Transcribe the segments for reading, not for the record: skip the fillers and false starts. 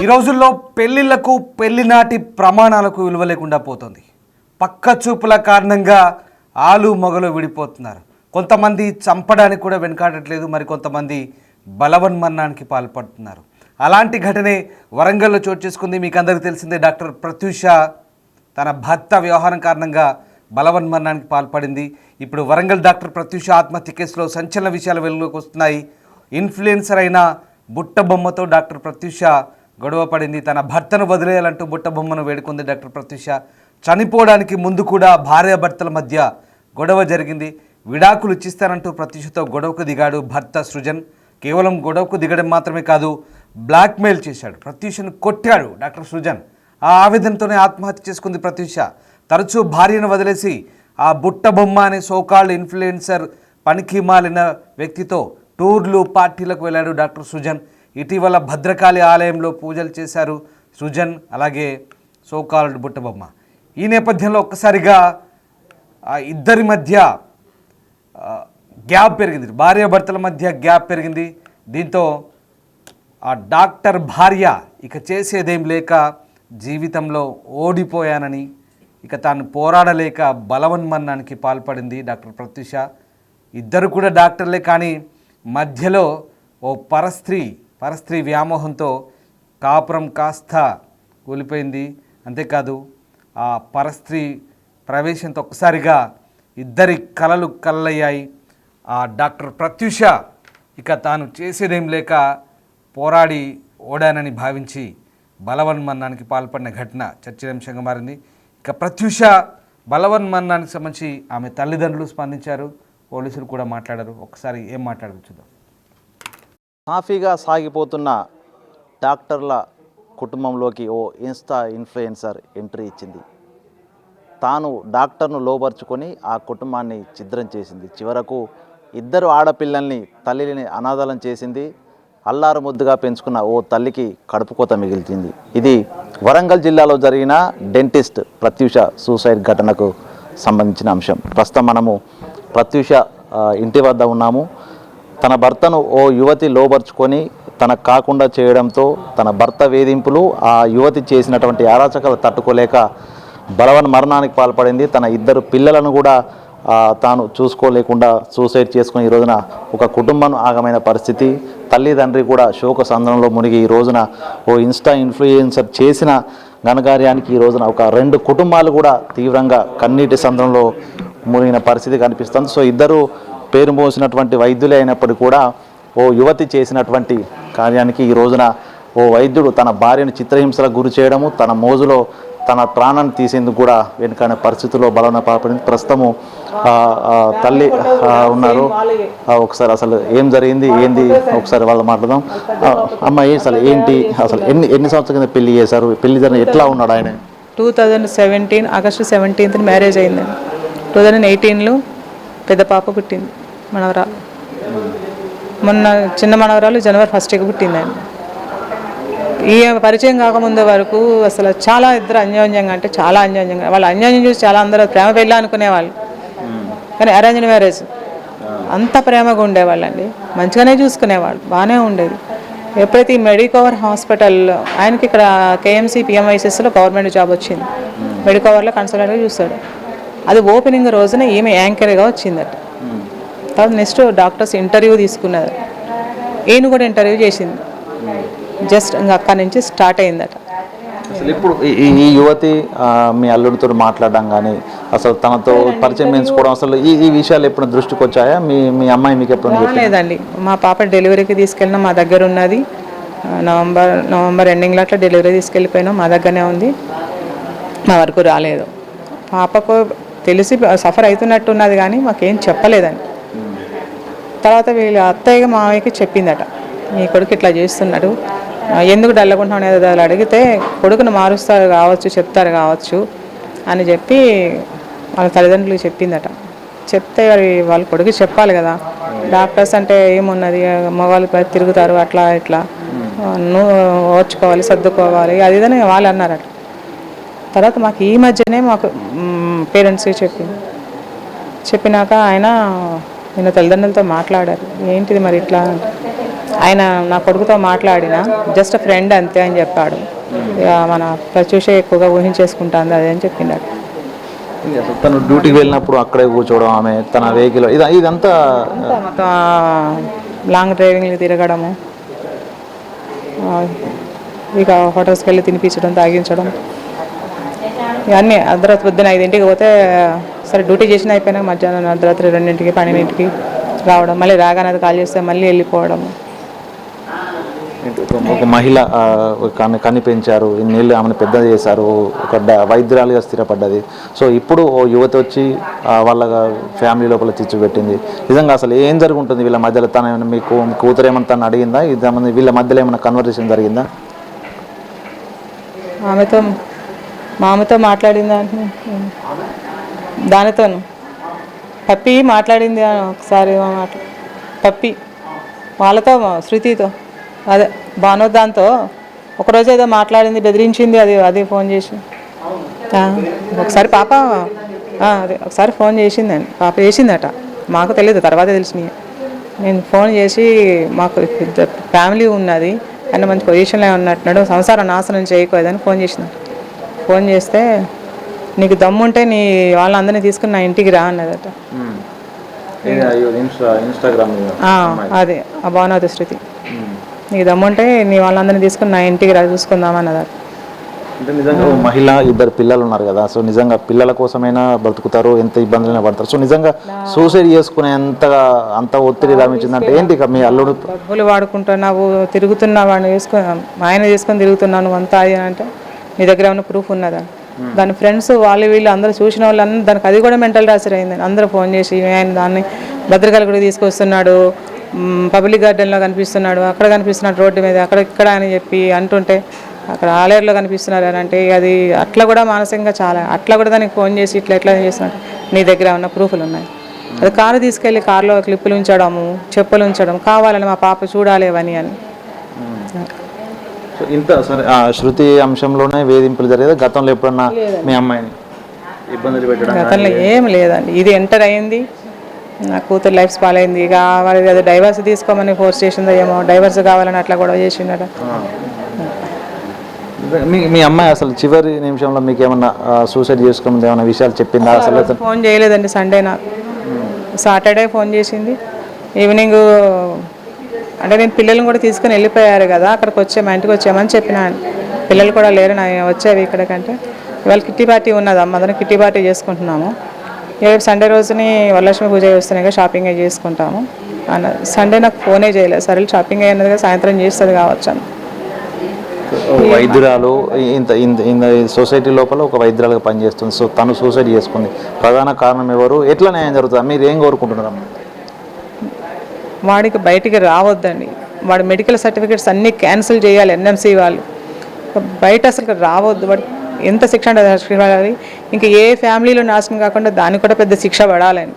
ఈ రోజుల్లో పెళ్లిళ్లకు పెళ్లినాటి ప్రమాణాలకు విలువ లేకుండా పోతుంది. పక్క చూపుల కారణంగా ఆలు మొగలు విడిపోతున్నారు. కొంతమంది చంపడానికి కూడా వెనకాడట్లేదు, మరి కొంతమంది బలవన్మరణానికి పాల్పడుతున్నారు. అలాంటి ఘటనే వరంగల్లో చోటు చేసుకుంది. మీకు అందరికీ తెలిసిందే, డాక్టర్ ప్రత్యూష తన భర్త వ్యవహారం కారణంగా బలవన్మరణానికి పాల్పడింది. ఇప్పుడు వరంగల్ డాక్టర్ ప్రత్యూష ఆత్మహత్య కేసులో సంచలన విషయాలు వెలుగులోకి వస్తున్నాయి. ఇన్ఫ్లుయెన్సర్ అయిన బుట్టబొమ్మతో డాక్టర్ ప్రత్యూష గొడవ పడింది. తన భర్తను వదిలేయాలంటూ బుట్టబొమ్మను వేడుకుంది డాక్టర్ ప్రత్యూష. చనిపోవడానికి ముందు కూడా భార్యాభర్తల మధ్య గొడవ జరిగింది. విడాకులు ఇచ్చిస్తానంటూ ప్రత్యూషతో గొడవకు దిగాడు భర్త సృజన్. కేవలం గొడవకు దిగడం మాత్రమే కాదు, బ్లాక్మెయిల్ చేశాడు. ప్రత్యూషను కొట్టాడు డాక్టర్ సృజన్. ఆ ఆవేదనతోనే ఆత్మహత్య చేసుకుంది ప్రత్యూష. తరచూ భార్యను వదిలేసి ఆ బుట్టబొమ్మ అనే సోకాల్డ్ ఇన్ఫ్లుయెన్సర్ పనికి మాలిన వ్యక్తితో టూర్లు పార్టీలకు వెళ్ళాడు డాక్టర్ సృజన్. ఇటీవల భద్రకాళి ఆలయంలో పూజలు చేశారు సృజన్, అలాగే సోకాల్డ్ బుట్టబొమ్మ. ఈ నేపథ్యంలో ఒక్కసారిగా ఇద్దరి మధ్య గ్యాప్ పెరిగింది, భార్యాభర్తల మధ్య గ్యాప్ పెరిగింది. దీంతో ఆ డాక్టర్ భార్య ఇక చేసేదేం లేక జీవితంలో ఓడిపోయానని, ఇక తాను పోరాడలేక బలవన్మరణానికి పాల్పడింది డాక్టర్ ప్రత్యూష. ఇద్దరు కూడా డాక్టర్లే, కానీ మధ్యలో ఓ పరస్త్రీ వ్యామోహంతో కాపురం కాస్త కూలిపోయింది. అంతేకాదు, ఆ పరస్త్రీ ప్రవేశంతో ఒక్కసారిగా ఇద్దరి కలలు కల్లయ్యాయి. ఆ డాక్టర్ ప్రత్యూష ఇక తాను చేసేదేం లేక పోరాడి ఓడానని భావించి బలవన్మరణానికి పాల్పడిన ఘటన చర్చనీయాంశంగా మారింది. ఇక ప్రత్యూష బలవన్మరణానికి సంబంధించి ఆమె తల్లిదండ్రులు స్పందించారు, పోలీసులు కూడా మాట్లాడారు. ఒకసారి ఏం మాట్లాడారు చూద్దాం. సాఫీగా సాగిపోతున్న డాక్టర్ల కుటుంబంలోకి ఓ ఇన్స్టా ఇన్ఫ్లుయెన్సర్ ఎంట్రీ ఇచ్చింది. తాను డాక్టర్ను లోబర్చుకొని ఆ కుటుంబాన్ని ఛిద్రం చేసింది. చివరకు ఇద్దరు ఆడపిల్లల్ని, తల్లిని అనాథలం చేసింది. అల్లారు ముద్దుగా పెంచుకున్న ఓ తల్లికి కడుపుకోత మిగిల్చింది. ఇది వరంగల్ జిల్లాలో జరిగిన డెంటిస్ట్ ప్రత్యూష సూసైడ్ ఘటనకు సంబంధించిన అంశం. ప్రస్తుతం మనము ప్రత్యూష ఇంటి వద్ద ఉన్నాము. తన భర్తను ఓ యువతి లోబర్చుకొని తనకు కాకుండా చేయడంతో తన భర్త వేధింపులు, ఆ యువతి చేసినటువంటి అరాచకాలు తట్టుకోలేక బలవన్మరణానికి పాల్పడింది. తన ఇద్దరు పిల్లలను కూడా తాను చూసుకోలేకుండా సూసైడ్ చేసుకుని ఈ రోజున ఒక కుటుంబం ఆగమైన పరిస్థితి. తల్లిదండ్రి కూడా శోక సంద్రంలో మునిగి ఈ రోజున ఓ ఇన్స్టా ఇన్ఫ్లుయెన్సర్ చేసిన ఘనకార్యానికి ఈ రోజున ఒక 2 కుటుంబాలు కూడా తీవ్రంగా కన్నీటి సంద్రంలో మునిగిన పరిస్థితి కనిపిస్తుంది. సో ఇద్దరు పేరు మోసినటువంటి వైద్యులే అయినప్పటికీ కూడా ఓ యువతి చేసినటువంటి కార్యానికి ఈ రోజున ఓ వైద్యుడు తన భార్యను చిత్రహింసలకు గురి చేయడము, తన మోజులో తన ప్రాణాన్ని తీసేందుకు కూడా వెనుకనే పరిస్థితుల్లో బలవన పాల్పడింది. ప్రస్తుతము తల్లి ఉన్నారు. ఒకసారి అసలు ఏం జరిగింది, ఏంది ఒకసారి వాళ్ళు మాట్లాడదాం. అమ్మాయి అసలు ఏంటి, అసలు ఎన్ని సంవత్సరాల కింద పెళ్లి చేశారు, పెళ్లి జరిగిన ఎట్లా ఉన్నాడు ఆయన? 2017 ఆగస్టు 17th మ్యారేజ్ అయిందండి. 2018లో పెద్ద పాప పుట్టింది, మనవరాలు. మొన్న చిన్న మనవరాలు జనవరి 1st పుట్టిందండి. ఈ పరిచయం కాకముందు వరకు అసలు చాలా ఇద్దరు అన్యోన్యంగా, అంటే చాలా అన్యోన్యంగా, వాళ్ళ అన్యోన్యం చూసి చాలా అందరూ ప్రేమ పెళ్ళి అనుకునేవాళ్ళు. కానీ అరేంజ్డ్ మ్యారేజ్ అంత ప్రేమగా ఉండేవాళ్ళండి, మంచిగానే చూసుకునేవాళ్ళు, బాగానే ఉండేది. ఎప్పుడైతే ఈ మెడికవర్ హాస్పిటల్లో ఆయనకి ఇక్కడ కేఎంసీ పిఎంఐసిఎస్లో గవర్నమెంట్ జాబ్ వచ్చింది. మెడికవర్లో కన్సల్టెంట్గా చూస్తాడు. అది ఓపెనింగ్ రోజున ఈమె యాంకర్గా వచ్చిందట. తర్వాత నెక్స్ట్ డాక్టర్స్ ఇంటర్వ్యూ తీసుకున్నారు, ఈయన కూడా ఇంటర్వ్యూ చేసింది. జస్ట్ ఇంకా అక్కడి నుంచి స్టార్ట్ అయిందట. అసలు ఇప్పుడు ఈ యువతి మీ అల్లుడితో మాట్లాడడం కానీ, అసలు తనతో పరిచయం పెంచుకోవడం, అసలు ఈ విషయాలు ఎప్పుడు దృష్టికి వచ్చాయా? మీ అమ్మాయి మీకు ఎప్పుడు? లేదండి, మా పాప డెలివరీకి తీసుకెళ్ళినా మా దగ్గర ఉన్నది. నవంబర్ ఎండింగ్లో అట్లా డెలివరీ తీసుకెళ్ళిపోయినాం, మా దగ్గరనే ఉంది. మా వరకు రాలేదు. పాపకు తెలిసి సఫర్ అవుతున్నట్టున్నది కానీ మాకేం చెప్పలేదండి. తర్వాత వీళ్ళ అత్తయ్య మావయ్యకి చెప్పిందట, మీ కొడుకు ఇట్లా చేస్తున్నాడు, ఎందుకు డల్లకుంటున్నాడు ఏదో వాళ్ళు అడిగితే కొడుకును మారుస్తారు కావచ్చు, చెప్తారు కావచ్చు అని చెప్పి వాళ్ళ తల్లిదండ్రులకు చెప్పిందట. చెప్తే వాళ్ళ కొడుకు చెప్పాలి కదా, డాక్టర్స్ అంటే ఏమున్నది, మగవాళ్ళు తిరుగుతారు అట్లా ఇట్లా, నువ్వు ఓర్చుకోవాలి, సర్దుకోవాలి, అది ఇదని వాళ్ళు అన్నారట. తర్వాత మాకు ఈ మధ్యనే మాకు పేరెంట్స్కి చెప్పినాక ఆయన తల్లిదండ్రులతో మాట్లాడారు. ఏంటిది మరి ఇట్లా, ఆయన నా కొడుకుతో మాట్లాడిన జస్ట్ ఫ్రెండ్ అంతే అని చెప్పాడు. ఇక మన ప్రత్యూషే ఎక్కువగా ఊహించేసుకుంటుంది అదే అని చెప్పినాడు. అసలు తను డ్యూటీకి వెళ్ళినప్పుడు అక్కడే కూర్చోవడం, ఆమె తన వెహికల్ ఇదంతా మొత్తం లాంగ్ డ్రైవింగ్లు తిరగడము, ఇక హోటల్స్కి వెళ్ళి తినిపించడం, తాగించడం, ఇవన్నీ. అర్ధరాత్రి పొద్దున 5ంటికి పోతే సరే డ్యూటీ చేసిన అయిపోయినాక మధ్యాహ్నం అర్ధరాత్రి 2ంటికి 12ంటికి రావడం, మళ్ళీ రాగానే అది కాల్ చేస్తే మళ్ళీ వెళ్ళిపోవడం. ఒక మహిళ కన్ని పెంచారు, ఇన్నేళ్ళు ఆమెను పెద్ద చేశారు, ఒక వైద్యురాలుగా స్థిరపడ్డది. సో ఇప్పుడు ఓ యువత వచ్చి వాళ్ళ ఫ్యామిలీ లోపల చిచ్చు పెట్టింది. నిజంగా అసలు ఏం జరుగుతుంది వీళ్ళ మధ్యలో? తన మీకు కూతురు ఏమన్నా తను అడిగిందా? ఇది వీళ్ళ మధ్యలో ఏమైనా కన్వర్సేషన్ జరిగిందా? మామతో మాట్లాడిందా అంటే దానితోను పప్పి మాట్లాడింది ఒకసారి పప్పి వాళ్ళతో, శృతితో, అదే భానోద్దాంతో ఒకరోజు ఏదో మాట్లాడింది, బెదిరించింది. అది ఫోన్ చేసి ఒకసారి పాప అదే ఒకసారి ఫోన్ చేసిందండి. పాప చేసిందట, మాకు తెలియదు, తర్వాతే తెలిసినాయి. నేను ఫోన్ చేసి మాకు ఫ్యామిలీ ఉన్నది, ఆయన మంచి పొజిషన్లో ఉన్నట్టున్నాడు, సంసారం నాశనం చేయకూడదని ఫోన్ చేసింది. ఫోన్ చేస్తే నీకు దమ్ముంటే నీ వాళ్ళందరినీ తీసుకుని నా ఇంటికి రా అన్నదట. అదే ఆ భావనాథ శృతి, నీకు దమ్ముంటే నీ వాళ్ళందరినీ తీసుకుని నా ఇంటికి రా, చూసుకుందాం అన్నదట. అంటే నిజంగా మహిళ, 2 పిల్లలు ఉన్నారు కదా, సో నిజంగా పిల్లల కోసమైనా బ్రతుకుతారు, ఎంత ఇబ్బందులైనా పడతారు. సో నిజంగా సూసైడ్ చేసుకునే అంత ఒత్తిడి లభించిందంటే ఏంటి? మీ అల్లుడు డబ్బులు వాడుకుంటున్నావు, తిరుగుతున్నావు, వాడిని ఆయన చేసుకొని తిరుగుతున్నావు, నువ్వు అంతా అది అంటే నీ దగ్గర ఏమైనా ప్రూఫ్ ఉన్నదా? దాని ఫ్రెండ్స్ వీళ్ళు అందరూ చూసిన వాళ్ళందరూ దానికి అది కూడా మెంటల్ టార్చర్ అయిందని అందరూ ఫోన్ చేసి ఆయన దాన్ని భద్రకాళి కూడా తీసుకొస్తున్నాడు, పబ్లిక్ గార్డెన్లో కనిపిస్తున్నాడు, అక్కడ కనిపిస్తున్నాడు, రోడ్డు మీద అక్కడ ఇక్కడ అని చెప్పి అంటుంటే, అక్కడ ఆలేరులో కనిపిస్తున్నారు అని అంటే అది అట్లా కూడా మానసికంగా చాలా, అట్లా కూడా దానికి ఫోన్ చేసి ఎట్లా చేస్తున్నాడు, నీ దగ్గర ఉన్న ప్రూఫ్లు ఉన్నాయి. అది కారు తీసుకెళ్ళి కారులో క్లిప్పులు ఉంచడము, చెప్పులు ఉంచడం, కావాలని మా పాప చూడాలేవని అని. ఇంత సరే శృతి అంశంలోనే వేధింపులు జరిగేది. గతంలో ఎప్పుడన్నా మీ అమ్మాయిని ఇబ్బందులు పెట్టడం? గతంలో ఏం లేదండి, ఇది ఎంటర్ అయింది, నా కూతురు లైఫ్ స్పాల్ అయింది. ఇక వాళ్ళకి అది డైవర్స్ తీసుకోమని ఫోర్స్ చేసిందో ఏమో, డైవర్స్ కావాలని అట్లా గొడవ చేసిందట. మీ అమ్మాయి అసలు చివరి నిమిషంలో మీకు ఏమన్నా సూసైడ్ చేసుకోమని ఏమైనా విషయాలు చెప్పిందా? అసలు ఫోన్ చేయలేదండి. సండే నాకు సాటర్డే ఫోన్ చేసింది ఈవినింగ్. అంటే నేను పిల్లల్ని కూడా తీసుకుని వెళ్ళిపోయారు కదా, అక్కడికి మా ఇంటికి వచ్చామని చెప్పినాను. పిల్లలు కూడా లేరు నా వచ్చేవి ఇక్కడికంటే. ఇవాళ కిట్టి పార్టీ ఉన్నది, అమ్మదన కిట్టి పార్టీ చేసుకుంటున్నాము. రేపు సండే రోజుని వరలక్ష్మి పూజ చేస్తున్నాయి, షాపింగ్ అయి చేసుకుంటాము అన్న. సండే నాకు ఫోనే చేయలేదు, సరే షాపింగ్ అయినది కదా, సాయంత్రం చేస్తుంది కావచ్చు అని. వైద్యురాలు ఇంత సొసైటీ లోపల ఒక వైద్యురాలుగా పనిచేస్తుంది. సో తను సూసైడ్ చేసుకుంది, ప్రధాన కారణం ఎవరు? ఎట్లా న్యాయం జరుగుతుంది? మీరు ఏం కోరుకుంటున్నారు? వాడికి బయటికి రావద్దండి, వాడి మెడికల్ సర్టిఫికేట్స్ అన్నీ క్యాన్సిల్ చేయాలి ఎన్ఎంసీ వాళ్ళు, బయట అసలు రావద్దు. వాడు ఎంత శిక్ష పడాలి, ఇంకా ఏ ఫ్యామిలీలో నాశనం కాకుండా దానికి కూడా పెద్ద శిక్ష పడాలండి.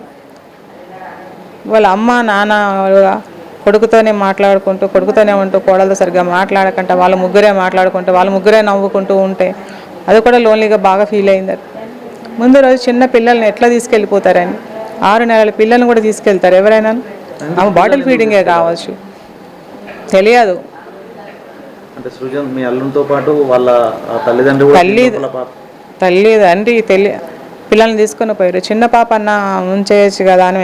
వాళ్ళ అమ్మ నాన్న కొడుకుతోనే మాట్లాడుకుంటూ, కొడుకుతోనే ఉంటూ, కోడలతో సరిగ్గా మాట్లాడకుండా వాళ్ళ ముగ్గురే నవ్వుకుంటూ ఉంటే అది కూడా లోన్లీగా బాగా ఫీల్ అయింది. ముందు రోజు చిన్న పిల్లల్ని ఎట్లా తీసుకెళ్ళిపోతారని, 6 నెలల పిల్లల్ని కూడా తీసుకెళ్తారు ఎవరైనా? ఆమె బాటిల్ ఫీడింగే కావచ్చు, తెలియదు. అంటే సృజన్ మీ అల్లునితో పాటు వాళ్ళ తల్లిదండ్రులు పిల్లల్ని తీసుకొని పోయారు. చిన్న పాప అన్న ఉంచేయచ్చు కదా అని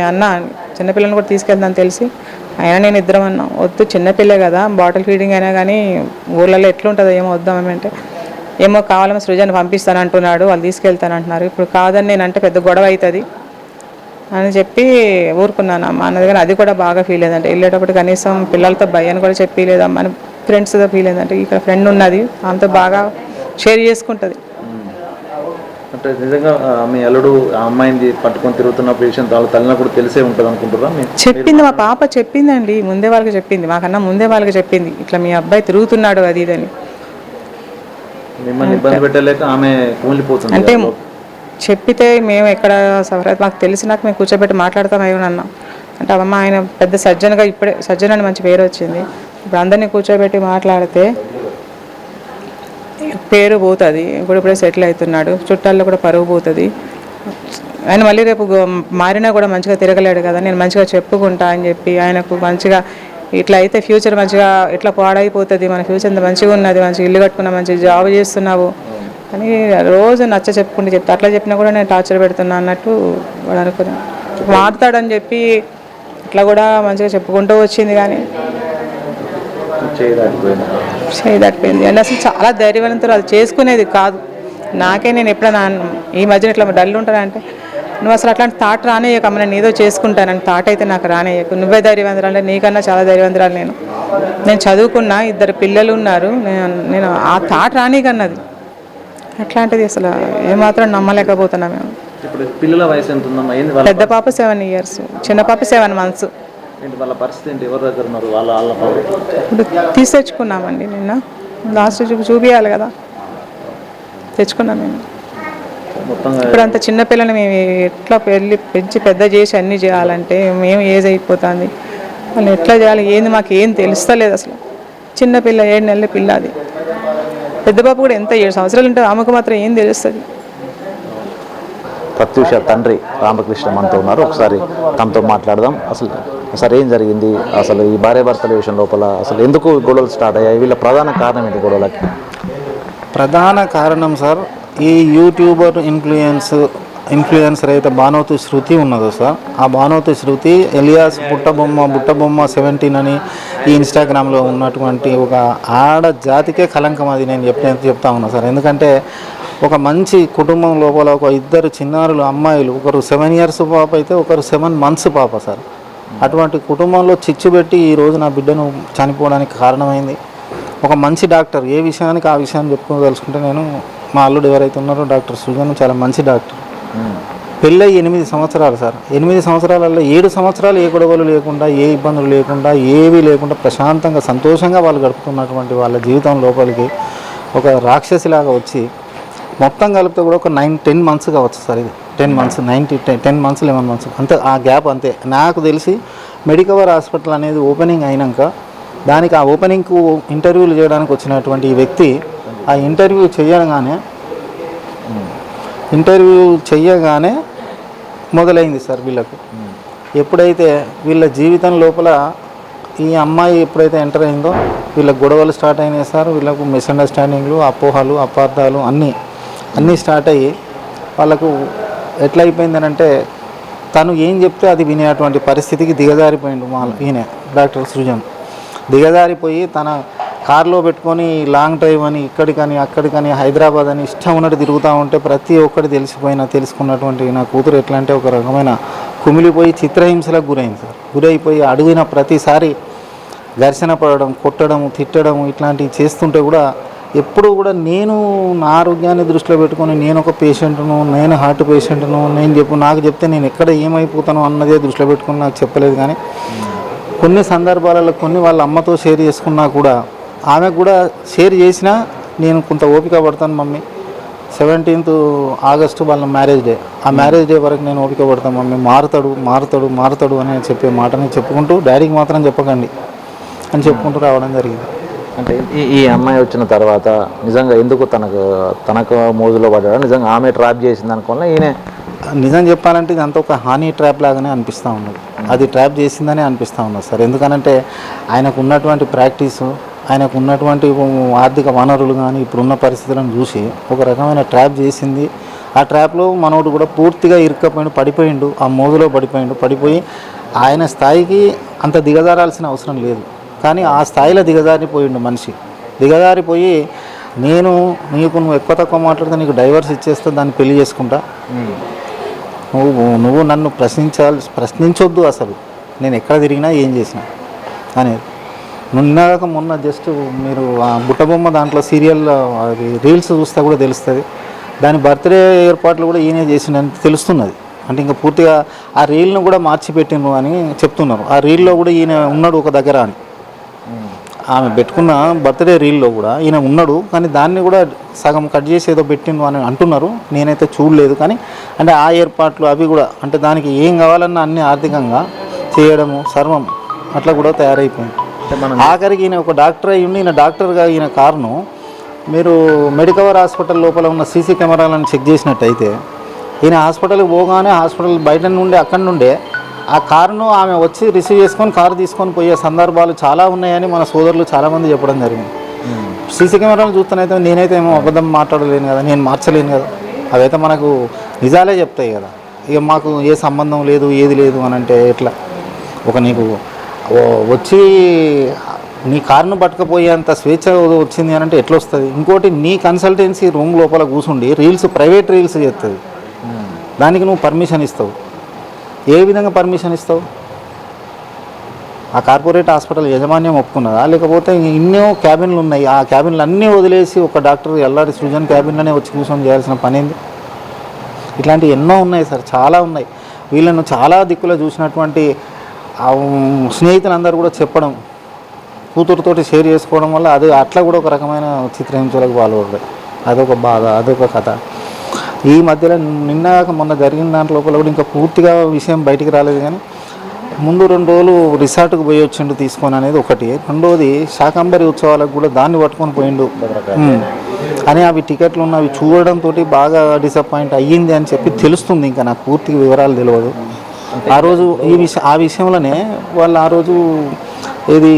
చిన్నపిల్లల్ని కూడా తీసుకెళ్తాను తెలిసి అయినా నేను ఇద్దరం అన్నాం, వద్దు చిన్నపిల్లే కదా, బాటిల్ ఫీడింగ్ అయినా కానీ ఊళ్ళలో ఎట్లుంటుందో ఏమో వద్దామంటే, ఏమో కావాలమో సృజన్ పంపిస్తాను అంటున్నాడు, వాళ్ళు తీసుకెళ్తాను అంటున్నారు. ఇప్పుడు కాదని నేనంటే పెద్ద గొడవ అవుతుంది అని చెప్పి ఊరుకున్నాను అమ్మ అన్నది. కానీ అది కూడా బాగా ఫీల్ అయ్యిందంటే, వెళ్ళేటప్పుడు కనీసం పిల్లలతో భయాన్ని కూడా చెప్పలేదమ్మా అని ఫ్రెండ్స్తో ఫీల్ అయిందంటే. ఇక్కడ ఫ్రెండ్ ఉన్నది, ఆమెతో బాగా షేర్ చేసుకుంటుంది. అంటే నిజంగా మీ అల్లుడు ఆ అమ్మాయిని పట్టుకొని తిరుగుతున్న విషయం వాళ్ళ తల్లినప్పుడు తెలిసే ఉంటుంది అనుకుంటారా? చెప్పింది, మా పాప చెప్పిందండి, ముందే వాళ్ళకి చెప్పింది, మాకన్నా ముందే వాళ్ళకి చెప్పింది, ఇట్లా మీ అబ్బాయి తిరుగుతున్నాడు అది ఇదని. మిమ్మల్ని ఇబ్బంది పెట్టలేక ఆమె కూలిపోతుంది అంటే చెప్పితే మేము ఎక్కడ సఫర్ మాకు తెలిసినాక మేము కూర్చోబెట్టి మాట్లాడతాం అన్నాం. అంటే అమ్మ ఆయన పెద్ద సజ్జనగా, ఇప్పుడే సజ్జన అని మంచి పేరు వచ్చింది, ఇప్పుడు అందరినీ కూర్చోబెట్టి మాట్లాడితే పేరు పోతుంది, ఇప్పుడే సెటిల్ అవుతున్నాడు, చుట్టాల్లో కూడా పరువు పోతుంది. ఆయన మళ్ళీ రేపు మారినా కూడా మంచిగా తిరగలేడు కదా, నేను మంచిగా చెప్పుకుంటా అని చెప్పి ఆయనకు మంచిగా ఇట్లా అయితే ఫ్యూచర్ మంచిగా ఇట్లా పాడైపోతుంది, మన ఫ్యూచర్ ఇంత మంచిగా ఉన్నది, మంచిగా ఇల్లు కట్టుకున్నా, మంచిగా జాబ్ చేస్తున్నావు అని రోజు నచ్చ చెప్పుకుంటూ చెప్తా. అట్లా చెప్పినా కూడా నేను టార్చర్ పెడుతున్నా అన్నట్టు వాడు అనుకుని మారుతాడని చెప్పి ఇట్లా కూడా మంచిగా చెప్పుకుంటూ వచ్చింది, కానీ చేయదాటిపోయింది. అండ్ అసలు చాలా ధైర్యవంతులు, అది చేసుకునేది కాదు. నేను ఎప్పుడైనా ఈ మధ్యన ఇట్లా డల్ ఉంటానంటే నువ్వు అసలు అట్లాంటి థాట్ రానేయకమ్మ, నేను ఏదో చేసుకుంటానని థాట్ అయితే నాకు రానేయకు, నువ్వే ధైర్యవంతురాలు అంటే నీకన్నా చాలా ధైర్యవంతురాలు నేను చదువుకున్నా, 2 పిల్లలు ఉన్నారు, నేను ఆ థాట్ రానీకన్నది. అట్లాంటిది అసలు ఏమాత్రం నమ్మలేకపోతున్నా మేము. ఇప్పుడు పిల్లల వయసు ఎంత ఉందమ్మా? ఏంది పెద్ద పాప 7 years, చిన్న పాప 7 months. ఏంటి వాళ్ళ పరిస్థితి ఏంటి? ఎవరి దగ్గర ఉన్నారు వాళ్ళ ఇప్పుడు తెచ్చుకున్నామండి, నిన్న లాస్ట్ చూపించాలి కదా, తెచ్చుకున్నాం మేము. ఇప్పుడు అంత చిన్నపిల్లని మేము ఎట్లా పెంచి పెద్ద చేసి అన్నీ చేయాలంటే మేము ఏజ్ అయిపోతుంది, వాళ్ళు ఎట్లా చేయాలి ఏంది మాకు ఏం తెలుస్తలేదు అసలు. చిన్నపిల్ల 7 నెలల పిల్ల, అది పెద్ద బాబు కూడా ఎంత 7 సంవత్సరాలు ఉంటుంది, ఆమెకు మాత్రం ఏం తెలుస్తుంది. ప్రత్యూష తండ్రి రామకృష్ణ మనతో ఉన్నారు, ఒకసారి తమతో మాట్లాడదాం. అసలు ఏం జరిగింది, అసలు ఈ భార్యాభర్తల విషయం లోపల అసలు ఎందుకు గొడవలు స్టార్ట్ అయ్యాయి, వీళ్ళ ప్రధాన కారణం ఏంటి గొడవలకి? ప్రధాన కారణం సార్, ఈ యూట్యూబర్ ఇన్ఫ్లుయెన్సర్ అయితే భానోతు శృతి ఉన్నదో సార్, ఆ భానోతు శృతి ఎలియాస్ బుట్టబొమ్మ 17 అని ఈ ఇన్స్టాగ్రామ్లో ఉన్నటువంటి ఒక ఆడ జాతికే కలంకం. అది నేను చెప్తా ఉన్నా సార్. ఎందుకంటే ఒక మంచి కుటుంబం లోపల ఒక 2 చిన్నారులు అమ్మాయిలు, ఒకరు 7 years పాప అయితే ఒకరు 7 months పాప సార్. అటువంటి కుటుంబంలో చిచ్చు పెట్టి ఈరోజు నా బిడ్డను చనిపోవడానికి కారణమైంది. ఒక మంచి డాక్టర్, ఏ విషయానికి ఆ విషయాన్ని చెప్పుకోదలుచుకుంటే నేను, మా అల్లుడు ఎవరైతే ఉన్నారో డాక్టర్ సృజన్ చాలా మంచి డాక్టర్. పెళ్ళై 8 సంవత్సరాలు సార్. 8 సంవత్సరాలలో 7 సంవత్సరాలు ఏ గొడవలు లేకుండా, ఏ ఇబ్బందులు లేకుండా, ఏవీ లేకుండా ప్రశాంతంగా సంతోషంగా వాళ్ళు గడుపుతున్నటువంటి వాళ్ళ జీవితం లోపలికి ఒక రాక్షసిలాగా వచ్చి మొత్తం కలిపితే కూడా ఒక 9-10 months కావచ్చు సార్. ఇది 10 months, 10 months 11 months అంతే, ఆ గ్యాప్ అంతే. నాకు తెలిసి మెడికవర్ హాస్పిటల్ అనేది ఓపెనింగ్ అయినాక దానికి ఆ ఓపెనింగ్కు ఇంటర్వ్యూలు చేయడానికి వచ్చినటువంటి ఈ వ్యక్తి ఆ ఇంటర్వ్యూ చేయగానే మొదలైంది సార్ వీళ్ళకు. ఎప్పుడైతే వీళ్ళ జీవితం లోపల ఈ అమ్మాయి ఎప్పుడైతే ఎంటర్ అయిందో వీళ్ళకి గొడవలు స్టార్ట్ అయినాయి సార్. వీళ్ళకు మిస్అండర్స్టాండింగ్లు, అపోహలు, అపార్థాలు అన్నీ స్టార్ట్ అయ్యి వాళ్ళకు ఎట్లా అయిపోయిందనంటే తను ఏం చెప్తే అది వినేటువంటి పరిస్థితికి దిగజారిపోయిండు ఈయన డాక్టర్ సృజన్. దిగజారిపోయి తన కారులో పెట్టుకొని లాంగ్ డ్రైవ్ అని ఇక్కడికని అక్కడికని హైదరాబాద్ అని ఇష్టం ఉన్నట్టు తిరుగుతూ ఉంటే ప్రతి ఒక్కటి తెలుసుకున్నటువంటి నా కూతురు ఎట్లా అంటే ఒక రకమైన కుమిలిపోయి చిత్రహింసలకు గురైంది సార్. గురైపోయి అడిగిన ప్రతిసారి ఘర్షణ పడడం, కొట్టడం, తిట్టడం ఇట్లాంటివి చేస్తుంటే కూడా ఎప్పుడు కూడా నేను నా ఆరోగ్యాన్ని దృష్టిలో పెట్టుకొని నేను ఒక పేషెంట్ను, నేను హార్ట్ పేషెంట్ను, నాకు చెప్తే నేను ఎక్కడ ఏమైపోతాను అన్నదే దృష్టిలో పెట్టుకుని నాకు చెప్పలేదు. కానీ కొన్ని సందర్భాలలో వాళ్ళ అమ్మతో షేర్ చేసుకున్నా కూడా ఆమెకు కూడా షేర్ చేసినా నేను కొంత ఓపిక పడతాను మమ్మీ, 17th August వాళ్ళ మ్యారేజ్ డే, ఆ మ్యారేజ్ డే వరకు నేను ఓపిక పడతాను మమ్మీ, మారుతాడు అని చెప్పే మాటని చెప్పుకుంటూ డాడీకి మాత్రం చెప్పకండి అని చెప్పుకుంటూ రావడం జరిగింది. అంటే ఈ అమ్మాయి వచ్చిన తర్వాత నిజంగా ఎందుకు తనకు మోజులో పడ్డాడు, నిజంగా ఆమె ట్రాప్ చేసింది అనుకోవాలి ఈయన? నిజం చెప్పాలంటే ఇదంతా ఒక హానీ ట్రాప్ లాగానే అనిపిస్తూ ఉన్నది. అది ట్రాప్ చేసిందనే అనిపిస్తూ ఉన్నది సార్. ఎందుకనంటే ఆయనకు ఉన్నటువంటి ప్రాక్టీసు, ఆయనకు ఉన్నటువంటి ఆర్థిక వనరులు కానీ ఇప్పుడున్న పరిస్థితులను చూసి ఒక రకమైన ట్రాప్ చేసింది. ఆ ట్రాప్లో మనోడు కూడా పూర్తిగా పడిపోయిండు, ఆ మోజులో పడిపోయి ఆయన స్థాయికి అంత దిగజారాల్సిన అవసరం లేదు, కానీ ఆ స్థాయిలో దిగజారిపోయిండు మనిషి. దిగజారిపోయి నువ్వు ఎక్కువ తక్కువ మాట్లాడితే నీకు డైవర్స్ ఇచ్చేస్తే దాన్ని పెళ్లి చేసుకుంటా, నువ్వు నన్ను ప్రశ్నించొద్దు అసలు నేను ఎక్కడ తిరిగినా ఏం చేసినా అనేది. నిన్నగాక మొన్న జస్ట్ మీరు ఆ బుట్టబొమ్మ దాంట్లో సీరియల్ అది రీల్స్ చూస్తే కూడా తెలుస్తుంది, దాని బర్త్డే ఏర్పాట్లు కూడా ఈయనే చేసిండని తెలుస్తున్నది. అంటే ఇంకా పూర్తిగా ఆ రీల్ను కూడా మార్చిపెట్టిండ్రు అని చెప్తున్నారు. ఆ రీల్లో కూడా ఈయన ఉన్నాడు ఒక దగ్గర అని, ఆమె పెట్టుకున్న బర్త్డే రీల్లో కూడా ఈయన ఉన్నాడు, కానీ దాన్ని కూడా సగం కట్ చేసి ఏదో పెట్టిండు అని అంటున్నారు. నేనైతే చూడలేదు, కానీ అంటే ఆ ఏర్పాట్లు అవి కూడా అంటే దానికి ఏం కావాలన్నా అన్ని ఆర్థికంగా చేయడము సర్వం అట్లా కూడా తయారైపోయింది. ఆఖరికి ఈయన ఒక డాక్టర్ అయ్యి ఉండి ఈయన డాక్టర్గా ఈయన కారణం మీరు మెడికవర్ హాస్పిటల్ లోపల ఉన్న సీసీ కెమెరాలను చెక్ చేసినట్టయితే ఈయన హాస్పిటల్కి పోగానే హాస్పిటల్ బయట నుండి అక్కడి నుండే ఆ కారును ఆమె వచ్చి రిసీవ్ చేసుకొని కారు తీసుకొని పోయే సందర్భాలు చాలా ఉన్నాయని మన సోదరులు చాలామంది చెప్పడం జరిగింది. సీసీ కెమెరాలు చూస్తేనైతే నేనైతే ఏమో అబద్ధం మాట్లాడలేను కదా, నేను మార్చలేను కదా, అవైతే మనకు నిజాలే చెప్తాయి కదా. ఇక మాకు ఏ సంబంధం లేదు ఏది లేదు అని అంటే ఎట్లా? ఒక నీకు వచ్చి నీ కారును పట్టుకపోయేంత స్వేచ్ఛ వచ్చింది అని అంటే ఎట్లా వస్తుంది? ఇంకోటి నీ కన్సల్టెన్సీ రూమ్ లోపల కూర్చుండి రీల్స్, ప్రైవేట్ రీల్స్ చేస్తుంది, దానికి నువ్వు పర్మిషన్ ఇస్తావు. ఏ విధంగా పర్మిషన్ ఇస్తావు? ఆ కార్పొరేట్ హాస్పిటల్ యాజమాన్యం ఒప్పుకున్నదా, లేకపోతే ఎన్నో క్యాబిన్లు ఉన్నాయి, ఆ క్యాబిన్లు అన్నీ వదిలేసి ఒక డాక్టర్ ఎల్లారి సృజన్ క్యాబిన్లోనే వచ్చి కూర్చొని చేయాల్సిన పని ఏంది? ఇట్లాంటివి ఎన్నో ఉన్నాయి సార్, చాలా ఉన్నాయి. వీళ్ళను చాలా దిక్కులో చూసినటువంటి స్నేహితులందరూ కూడా చెప్పడం, కూతురుతోటి షేర్ చేసుకోవడం వల్ల అది అట్లా కూడా ఒక రకమైన చిత్రహింసలకు పాల్పడదు. అదొక బాధ, అదొక కథ. ఈ మధ్యలో నిన్న మొన్న జరిగిన దాంట్లో కూడా ఇంకా పూర్తిగా విషయం బయటికి రాలేదు, కానీ ముందు 2 రోజులు రిసార్ట్కి పోయి వచ్చిండు తీసుకొని అనేది ఒకటి. రెండోది శాకంబరి ఉత్సవాలకు కూడా దాన్ని పట్టుకొని పోయిండు అని అవి టికెట్లు ఉన్నవి చూడడంతో బాగా డిసప్పాయింట్ అయ్యింది అని చెప్పి తెలుస్తుంది. ఇంకా నాకు పూర్తిగా వివరాలు తెలియదు. ఆ రోజు ఆ విషయంలోనే వాళ్ళు ఆ రోజు ఇది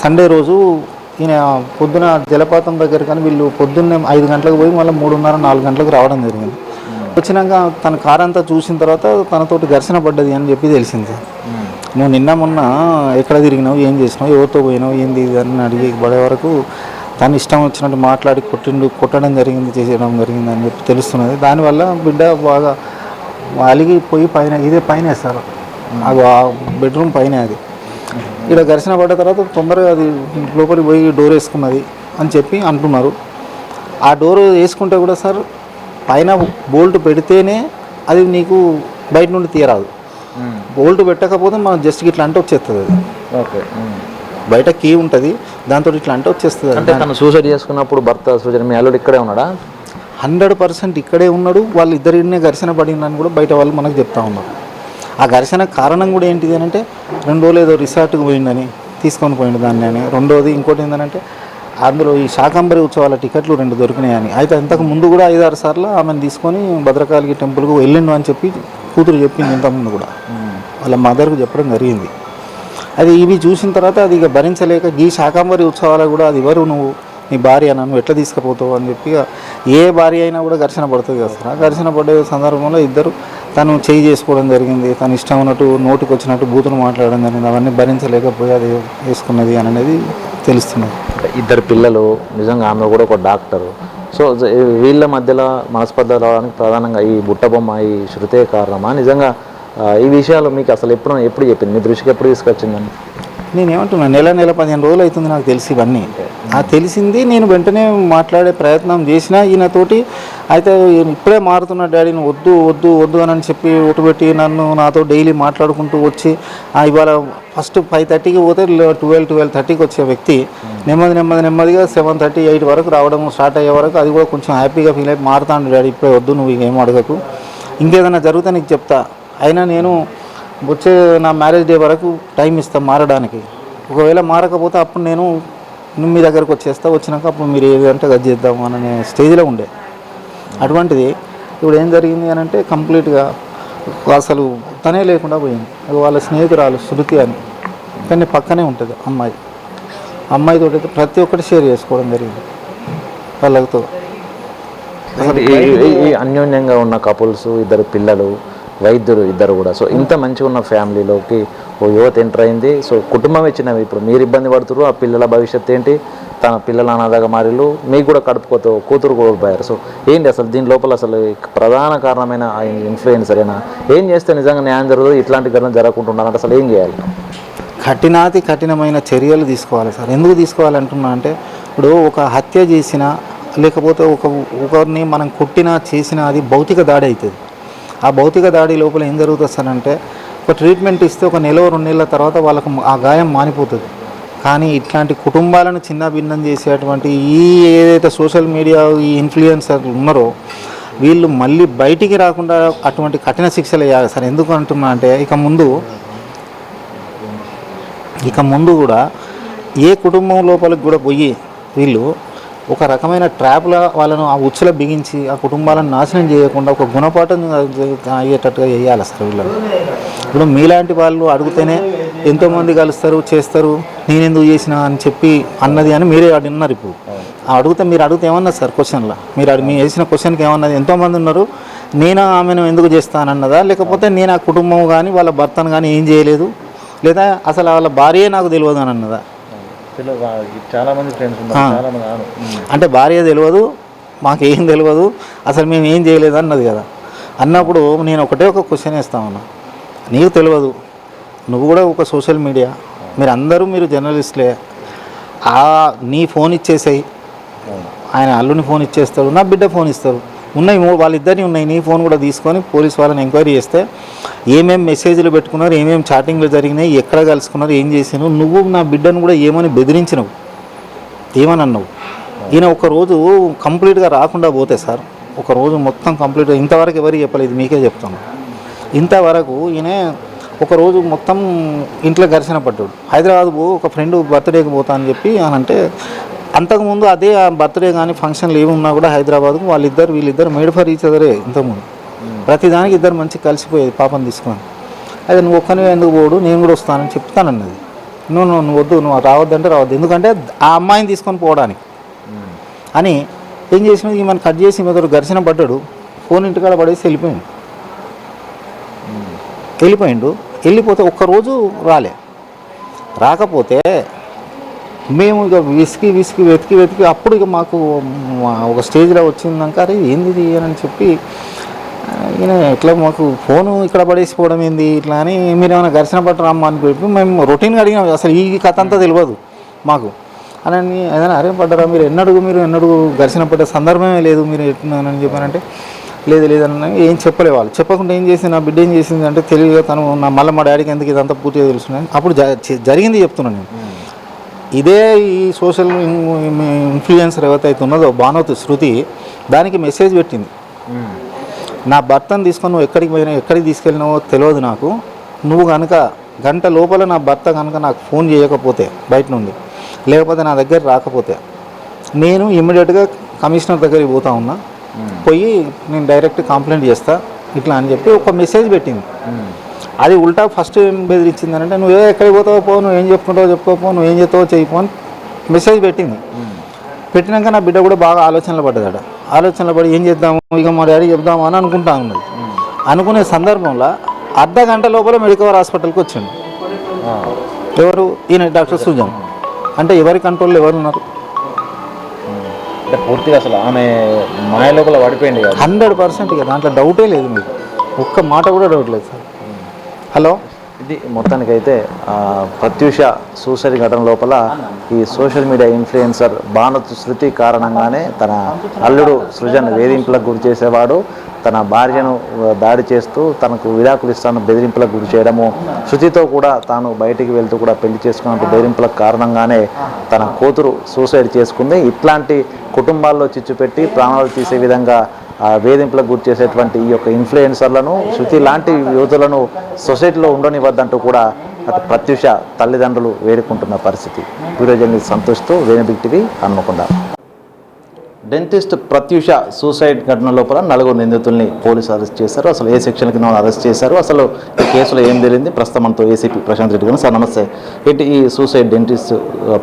సండే రోజు ఈయన పొద్దున జలపాతం దగ్గర కానీ వీళ్ళు పొద్దున్నే 5 గంటలకు పోయి మళ్ళీ 3:30-4 గంటలకు రావడం జరిగింది. వచ్చినాక తన కార్ అంతా చూసిన తర్వాత తనతోటి ఘర్షణ పడ్డది అని చెప్పి తెలిసింది సార్. నువ్వు నిన్న మొన్న ఎక్కడ తిరిగినావు, ఏం చేసినావు, ఎవరితో పోయినావు, ఏంది ఇది అని అడిగి పడే వరకు తను ఇష్టం వచ్చినట్టు మాట్లాడి కొట్టడం జరిగింది, చేసేయడం జరిగింది అని చెప్పి తెలుస్తున్నది. దానివల్ల బిడ్డ బాగా అలిగిపోయి పైన, ఇదే పైన సార్, ఆ బెడ్రూమ్ పైన అది ఇక్కడ ఘర్షణ పడ్డ తర్వాత తొందరగా అది లోపలికి పోయి డోర్ వేసుకున్నది అని చెప్పి అంటున్నారు. ఆ డోర్ వేసుకుంటే కూడా సార్ పైన బోల్ట్ పెడితేనే అది నీకు బయట నుండి తీయరాదు. బోల్ట్ పెట్టకపోతే మనం జస్ట్ ఇట్లా అంటే వచ్చేస్తుంది అది. ఓకే, బయట కీ ఉంటుంది, దాంతో ఇట్లా అంటే వచ్చేస్తుంది. అంటే తను సూసైడ్ చేసుకున్నప్పుడు భర్త సూసైడ్ మీ అల్లుడు ఇక్కడే ఉన్నాడా? 100% ఇక్కడే ఉన్నాడు. వాళ్ళు ఇద్దరినే ఘర్షణ పడిందని కూడా బయట వాళ్ళు మనకు చెప్తా ఉన్నారు. ఆ ఘర్షణ కారణం కూడా ఏంటిది అని అంటే 2 రోజులు ఏదో రిసార్ట్కి పోయిందని తీసుకొని పోయిండు దాన్ని అని. రెండోది ఇంకోటి ఏంటంటే అందులో ఈ శాకంబరి ఉత్సవాల టికెట్లు 2 దొరికినాయని. అయితే అంతకు ముందు కూడా 5-6 సార్లు ఆమెను తీసుకొని భద్రకాళి టెంపుల్కి వెళ్ళిండు అని చెప్పి కూతురు చెప్పింది ఇంతకుముందు కూడా, వాళ్ళ మదర్కు చెప్పడం జరిగింది. అది ఇవి చూసిన తర్వాత అది ఇక భరించలేక ఈ శాకంబరి ఉత్సవాలు కూడా అది ఎవరు నువ్వు, నీ భార్య, నన్ను ఎట్లా తీసుకుపోతావు అని చెప్పి ఏ భార్య అయినా కూడా ఘర్షణ పడుతుంది కదా సార్. ఆ ఘర్షణ పడే సందర్భంలో ఇద్దరు తను చేయి చేసుకోవడం జరిగింది, తను ఇష్టం ఉన్నట్టు నోటికి వచ్చినట్టు బూతులు మాట్లాడడం జరిగింది. అవన్నీ భరించలేకపోయి అది వేసుకున్నది అని అనేది తెలుస్తున్నది. 2 పిల్లలు, నిజంగా ఆమె కూడా ఒక డాక్టరు. సో వీళ్ళ మధ్యలో మనస్పర్ధ రావడానికి ప్రధానంగా ఈ బుట్టబొమ్మ, ఈ శృతే కారణమా? నిజంగా ఈ విషయాలు మీకు అసలు ఎప్పుడు చెప్పింది, మీ దృష్టికి ఎప్పుడు తీసుకొచ్చిందని? నేనేమంటున్నా, నెల 15 రోజులు అవుతుంది నాకు తెలిసి ఇవన్నీ. ఆ తెలిసింది నేను వెంటనే మాట్లాడే ప్రయత్నం చేసిన ఈయనతోటి. అయితే ఇప్పుడే మారుతున్న డాడీని వద్దు వద్దు వద్దు అని చెప్పి ఒట్టుపెట్టి నాతో డైలీ మాట్లాడుకుంటూ వచ్చి ఇవాళ ఫస్ట్ 5:30కి పోతే 12-12:30కి వచ్చే వ్యక్తి నెమ్మదిగా 7:30, 8 వరకు రావడం స్టార్ట్ అయ్యే వరకు అది కూడా కొంచెం హ్యాపీగా ఫీల్ అయ్యి మారుతాను డాడీ, ఇప్పుడే వద్దు, నువ్వు ఏం అడగకు, ఇంకేదైనా జరిగితే నీకు చెప్తా, అయినా నేను వచ్చే నా మ్యారేజ్ డే వరకు టైం ఇస్తాను మారడానికి, ఒకవేళ మారకపోతే అప్పుడు నేను మీ దగ్గరకు వచ్చేస్తా, వచ్చినాక అప్పుడు మీరు ఏదంటే అది చేద్దాం అనే స్టేజ్లో ఉండే. అటువంటిది ఇప్పుడు ఏం జరిగింది అని అంటే కంప్లీట్గా అసలు తనే లేకుండా పోయింది. వాళ్ళ స్నేహితురాలు శృతి అని, కానీ పక్కనే ఉంటుంది అమ్మాయితో అయితే ప్రతి ఒక్కటి షేర్ చేసుకోవడం జరిగింది వాళ్ళతో. ఈ అన్యోన్యంగా ఉన్న కపుల్స్, 2 పిల్లలు, వైద్యులు 2 కూడా. సో ఇంత మంచిగా ఉన్న ఫ్యామిలీలోకి ఓ యువత ఎంటర్ అయింది. సో కుటుంబం ఇచ్చినవి ఇప్పుడు మీరు ఇబ్బంది పడుతున్నారు, ఆ పిల్లల భవిష్యత్తు ఏంటి, తన పిల్లల అనాథగా మారిలు, మీకు కూడా కడుపుకోతో కూతురు కోల్పోయారు. సో ఏంటి అసలు దీని లోపల అసలు ప్రధాన కారణమైన ఇన్ఫ్లుయెన్సర్ అయినా ఏం చేస్తే నిజంగా న్యాయం జరుగుతుంది, ఇట్లాంటి ఘటన జరగకుంటున్నారంటే అసలు ఏం చేయాలి? కఠినమైన చర్యలు తీసుకోవాలి సార్. ఎందుకు తీసుకోవాలంటున్నా అంటే ఇప్పుడు ఒక హత్య చేసినా లేకపోతే ఒకరిని మనం కొట్టినా చేసినా అది భౌతిక దాడి అవుతుంది. ఆ భౌతిక దాడి లోపల ఏం జరుగుతుంది సార్ అంటే ఒక ట్రీట్మెంట్ ఇస్తే 1 నెల 2 నెలల తర్వాత వాళ్ళకు ఆ గాయం మానిపోతుంది. కానీ ఇట్లాంటి కుటుంబాలను చిన్నభిన్నం చేసేటువంటి ఏదైతే సోషల్ మీడియా ఈ ఇన్ఫ్లుయెన్సర్లు ఉన్నారో వీళ్ళు మళ్ళీ బయటికి రాకుండా అటువంటి కఠిన శిక్షలు వేయాలి సార్. ఎందుకు అంటున్నా అంటే ఇక ముందు కూడా ఏ కుటుంబం లోపలికి కూడా పోయి వీళ్ళు ఒక రకమైన ట్రాప్లో వాళ్ళను ఆ ఉచ్చులో బిగించి ఆ కుటుంబాలను నాశనం చేయకుండా ఒక గుణపాఠం అయ్యేటట్టుగా చేయాలి అసలు వీళ్ళు. ఇప్పుడు మీలాంటి వాళ్ళు అడిగితేనే ఎంతోమంది కలుస్తారు చేస్తారు, నేను ఎందుకు చేసిన అని చెప్పి అన్నది అని మీరే అన్నారు. ఇప్పుడు మీరు అడిగితే ఏమన్నారు సార్ క్వశ్చన్లో? మీరు వేసిన క్వశ్చన్కి ఏమన్నది? ఎంతోమంది ఉన్నారు, నేను ఆమెను ఎందుకు చేస్తానన్నదా, లేకపోతే నేను ఆ కుటుంబం కానీ వాళ్ళ భర్తను కానీ ఏం చేయలేదు, లేదా అసలు వాళ్ళ భార్యే నాకు తెలియదు అని అన్నదా? చాలామంది ఫ్రెండ్స్ ఉన్నారు. అంటే భార్య తెలియదు, మాకేం తెలియదు, అసలు మేము ఏం చేయలేదు అన్నది కదా. అన్నప్పుడు నేను ఒక క్వశ్చన్ వేస్తామన్నా, నీకు తెలియదు, నువ్వు కూడా ఒక సోషల్ మీడియా, మీరు జర్నలిస్టులే, నీ ఫోన్ ఇచ్చేసాయి, ఆయన అల్లుని ఫోన్ ఇచ్చేస్తాడు, నా బిడ్డ ఫోన్ ఇస్తారు, ఉన్నాయి వాళ్ళిద్దరిని ఉన్నాయి, నీ ఫోన్ కూడా తీసుకొని పోలీస్ వాళ్ళని ఎంక్వైరీ చేస్తే ఏమేమి మెసేజ్లు పెట్టుకున్నారు, ఏమేమి చాటింగ్లు జరిగినాయి, ఎక్కడ కలుసుకున్నారు, ఏం చేసినావు, నువ్వు నా బిడ్డను కూడా ఏమని బెదిరించినావు, ఏమని అన్నావు. ఈయన ఒకరోజు కంప్లీట్గా రాకుండా పోతే సార్, ఒకరోజు మొత్తం కంప్లీట్గా ఇంతవరకు ఎవరికి చెప్పలేదు, మీకే చెప్తాను. ఇంతవరకు ఈయన ఒకరోజు మొత్తం ఇంట్లో ఘర్షణ పడ్డాడు. హైదరాబాద్ ఒక ఫ్రెండ్ బర్త్డేకి పోతా అని చెప్పి అని అంటే, అంతకుముందు అదే బర్త్డే కానీ ఫంక్షన్లు ఏమి ఉన్నా కూడా హైదరాబాద్కు వీళ్ళిద్దరు మేడ్ ఫర్ ఈచ్ అదరే. ఇంతకుముందు ప్రతిదానికి ఇద్దరు మంచి కలిసిపోయేది పాపను తీసుకొని. అదే నువ్వు ఒక్కనివే ఎందుకు పోడు, నేను కూడా వస్తానని చెప్తానన్నది. నువ్వు వద్దు, నువ్వు రావద్దంటే రావద్దు, ఎందుకంటే ఆ అమ్మాయిని తీసుకొని పోవడానికి అని ఏం చేసినది, ఈమెను కట్ చేసి ఈమె ఘర్షణ పడ్డాడు, ఫోన్ ఇంటికాడ పడేసి వెళ్ళిపోతే ఒక్కరోజు రాకపోతే మేము ఇక వెతికి అప్పుడు ఇక మాకు ఒక స్టేజ్లో వచ్చిందాక అరే ఏంది అని చెప్పి ఈయన ఇట్లా మాకు ఫోను ఇక్కడ పడేసిపోవడం ఏంది ఇట్లా అని, మీరు ఏమైనా ఘర్షణ పట్టరామ్మా అని చెప్పి మేము రొటీన్గా అడిగినాం, అసలు ఈ కథ అంతా తెలియదు మాకు అని. ఏదైనా అరే పడ్డారా, మీరు ఎన్నడూ ఘర్షణ పడ్డ సందర్భమే లేదు మీరు ఎట్లున్నానని చెప్పానంటే, లేదన్న ఏం చెప్పలే వాళ్ళు. చెప్పకుండా ఏం చేసింది, నా బిడ్డ ఏం చేసింది అంటే తెలివిగా తను మళ్ళీ మా డాడీకి ఎందుకు ఇదంతా పూర్తిగా తెలుస్తున్నాను. అప్పుడు జరిగింది చెప్తున్నాను నేను. ఇదే ఈ సోషల్ ఇన్ఫ్లుయెన్సర్ ఎవరైతే ఉన్నదో భానుమతి శృతి, దానికి మెసేజ్ పెట్టింది, నా భర్తను తీసుకొని నువ్వు ఎక్కడికి తీసుకెళ్ళినావో తెలియదు నాకు, నువ్వు కనుక గంట లోపల నా భర్త కనుక నాకు ఫోన్ చేయకపోతే బయట నుండి, లేకపోతే నా దగ్గర రాకపోతే నేను ఇమ్మీడియట్గా కమిషనర్ దగ్గరికి పోతా ఉన్నా, పోయి నేను డైరెక్ట్ కంప్లైంట్ చేస్తా ఇట్లా అని చెప్పి ఒక మెసేజ్ పెట్టింది. అది ఉల్టా ఫస్ట్ ఏం బెదిరించింది అంటే, నువ్వు ఎక్కడికి పోతావో పో, నువ్వు ఏం చెప్పుకుంటావో చెప్పుకోపో, నువ్వు ఏం చేస్తావో చేయపో అని మెసేజ్ పెట్టింది. పెట్టినాక నా బిడ్డ కూడా బాగా ఆలోచనలు పడి ఏం చేద్దాము, ఇక మా డాడీ చెప్దాము అని అనుకుంటా ఉన్నది. అనుకునే సందర్భంలో అర్ధ గంట లోపల మెడికవర్ హాస్పిటల్కి వచ్చిండు. ఎవరు? ఈయన డాక్టర్ సుజన్. అంటే ఎవరి కంట్రోల్లో ఎవరు ఉన్నారు? అంటే పూర్తిగా అసలు ఆమె మాయ లోపల పడిపోయింది 100%. దాంట్లో డౌటే లేదు, మీకు ఒక్క మాట కూడా డౌట్ లేదు సార్. హలో, ఇది మొత్తానికైతే ప్రత్యూష సూసైడ్ ఘటన లోపల ఈ సోషల్ మీడియా ఇన్ఫ్లుయెన్సర్ భానుమతి శృతి కారణంగానే తన అల్లుడు సృజన్ వేధింపులకు గురి చేసేవాడు, తన భార్యను దాడి చేస్తూ తనకు విడాకులు ఇస్తాను బెదిరింపులకు గురి చేయడము, శృతితో కూడా తాను బయటికి వెళ్తూ కూడా పెళ్లి చేసుకున్నట్టు బెదిరింపులకు కారణంగానే తన కూతురు సూసైడ్ చేసుకుంది. ఇట్లాంటి కుటుంబాల్లో చిచ్చు పెట్టి ప్రాణాలు తీసే విధంగా వేధింపులకు గురి చేసేటువంటి ఈ యొక్క ఇన్ఫ్లుయెన్సర్లను, శృతి లాంటి యువతులను సొసైటీలో ఉండనివ్వద్దంటూ కూడా అటు ప్రత్యూష తల్లిదండ్రులు వేడుకుంటున్న పరిస్థితి. వీడియో జర్నలిస్ట్ సంతోష్తో Venu big TV Hanamkonda. Dentist Pratyusha suicide ఘటన లోపల 4 నిందితుల్ని పోలీసులు అరెస్ట్ చేశారు. అసలు ఏ సెక్షన్ కింద అరెస్ట్ చేశారు, అసలు ఈ కేసులో ఏం తెలియంది, ప్రస్తుతం మనతో ఏసీపీ ప్రశాంత్ రెడ్డి గారు. సార్ నమస్తే. ఏంటి ఈ సూసైడ్ డెంటిస్ట్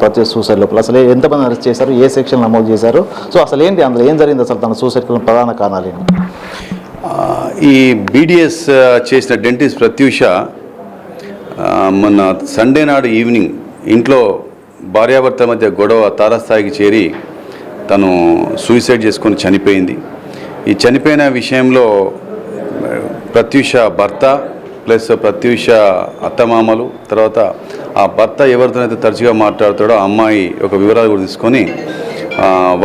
ప్రత్యూష సూసైడ్ లోపల అసలు ఎంతమంది అరెస్ట్ చేశారు, ఏ సెక్షన్ నమోదు చేశారు, సో అసలు ఏంటి అందులో ఏం జరిగింది, అసలు తన సూసైడ్ ప్రధాన కారణాలు ఏంటి? ఈ బీడీఎస్ చేసిన డెంటిస్ట్ ప్రత్యూష మొన్న సండే నాడు ఈవినింగ్ ఇంట్లో భార్యాభర్త మధ్య గొడవ తారస్థాయికి చేరి తను సూసైడ్ చేసుకొని చనిపోయింది. ఈ చనిపోయిన విషయంలో ప్రత్యూష భర్త ప్లస్ ప్రత్యూష అత్తమామలు, తర్వాత ఆ భర్త ఎవరితోనైతే తరచుగా మాట్లాడుతాడో ఆ అమ్మాయి ఒక వివరాలు కూడా తీసుకొని